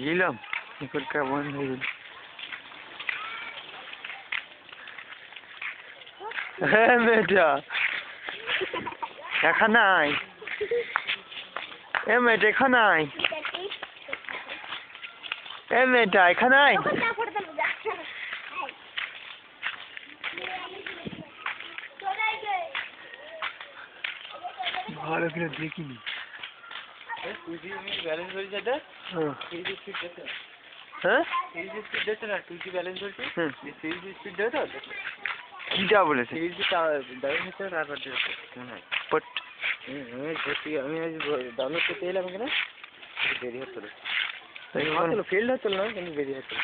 গেলাম এখন কেমন হয়ে গেল। হ্যাঁ মেয়েটা এখানাই, এ মেয়েটা এখানাই, এ মেয়েটা এখানাই। ভালো করে দেখিনি। ব্যালেন্স হয়েছে এটা? হ্যাঁ স্পিড দেখছে না, তুই কি ব্যালেন্স হয়েছে? স্পিড দেখো তো কিটা বলেছে আমি আজ ডাউনলোড করতে এলাম এখানে দেরি হচ্ছিল, ফেল্ড হচ্ছিল না কিন্তু দেরি হচ্ছিল।